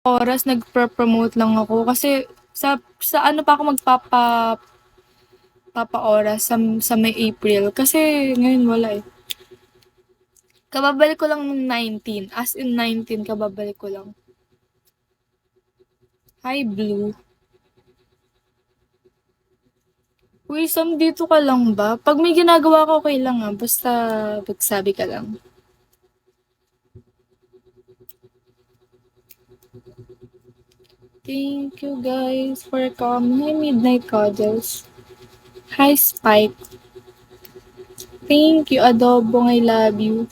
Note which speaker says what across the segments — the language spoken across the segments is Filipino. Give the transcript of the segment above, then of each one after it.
Speaker 1: oras nagpo-promote lang ako kasi sa ano pa ako papa-oras sa May April kasi ngayon wala eh. Kababalik ko lang nung 19, as in 19 kababalik ko lang. Hi Blue. Uy, Sam, dito ka lang ba? Pag may ginagawa ka, okay lang ah. Basta magsabi ka lang. Thank you guys for coming. Hi Midnight Cuddles. Hi Spike. Thank you Adobong, I love you.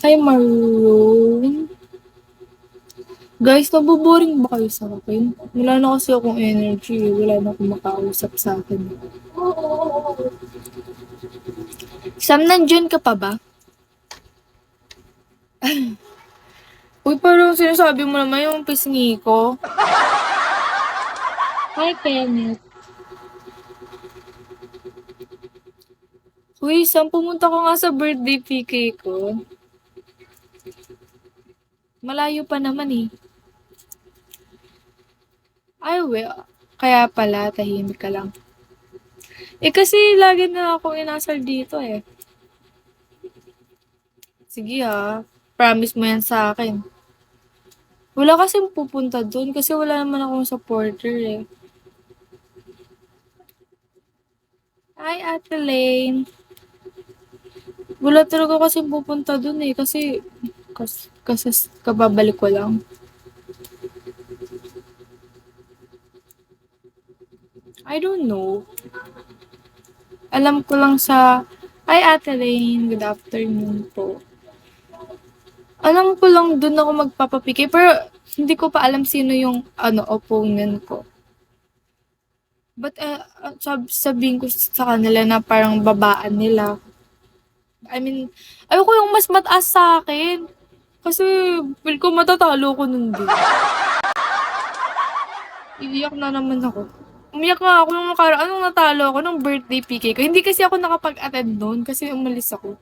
Speaker 1: Hi Maroon. Guys, naboboring ba kayo sa akin? Wala na kasi akong energy. Wala na akong makausap sa akin. Sam, nandyan ka pa ba? Uy, parang sinasabi mo naman yung pisngi ko. Hi, Kenneth. Uy, Sam, pumunta ka nga sa birthday PK ko. Malayo pa naman eh. Ay, kaya pala, tahimik ka lang. Eh kasi lagi na ako inasal dito eh. Sige ha, promise mo yan sa akin. Wala kasing pupunta doon kasi wala naman akong supporter eh. Hi, Ate Lane. Wala talaga kasing pupunta doon eh kasi kababalik ko lang. I don't know. Alam ko lang sa... Hi, Ate Lane. Good afternoon po. Alam ko lang doon ako magpapapikay pero hindi ko pa alam sino yung opponent ko. But sabihin ko sa kanila na parang babaan nila. I mean, ayoko yung mas mataas sa akin. Kasi feel ko matatalo ko nun din. Iiyak na naman ako. Umiyak nga ako nung nakaraan nung natalo ako ng birthday PK ko. Hindi kasi ako nakapag-attend noon kasi umalis ako.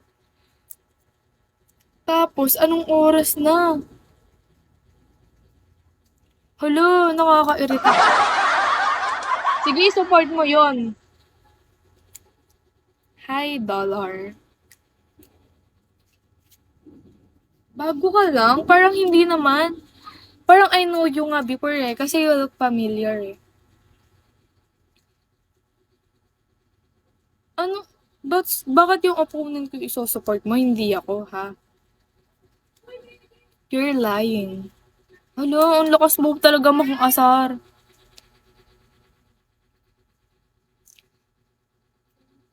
Speaker 1: Tapos, anong oras na? Hala, nakaka-irita. Sige, support mo yon. Hi, Dollar. Bago ka lang? Parang hindi naman. Parang I know you nga before eh, kasi you look familiar eh. Ano? Bakit yung opponent ko iso-support mo, hindi ako, ha? You're lying. Hala, ang lakas mo talaga makang asar.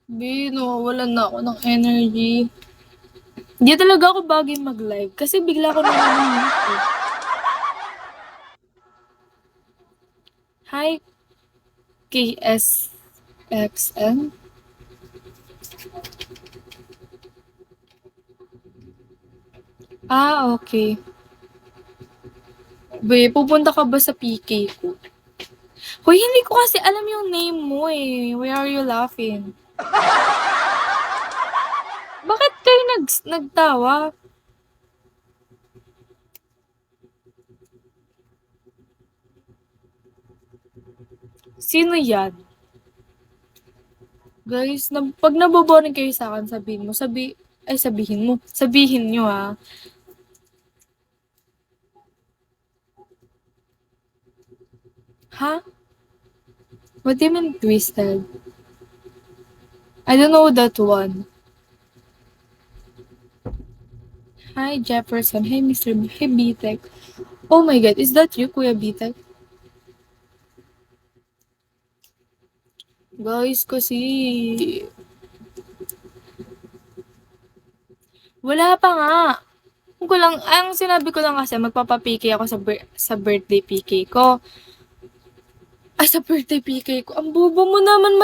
Speaker 1: Nawawalan na ako ng energy. Hindi talaga ako bagay mag-live kasi bigla ko naman eh. Hi, KSXM. Ah, okay. Pupunta ka ba sa PK ko? Hoy, hindi ko kasi alam yung name mo eh. Why are you laughing? Bakit kayo nagtawa? Sino yan? Guys, pag naboboring kayo sa akin, sabihin nyo ha. Ha? What do you mean twisted? I don't know that one. Hi, Jefferson. Hey, Mr. Hey, Bitek. Oh my God, is that you, Kuya Bitek? Guys, kasi... Wala pa nga. Ang sinabi ko lang kasi, magpapapiki ako sa birthday PK ko. Ay, sa birthday PK ko. Ang bobo mo naman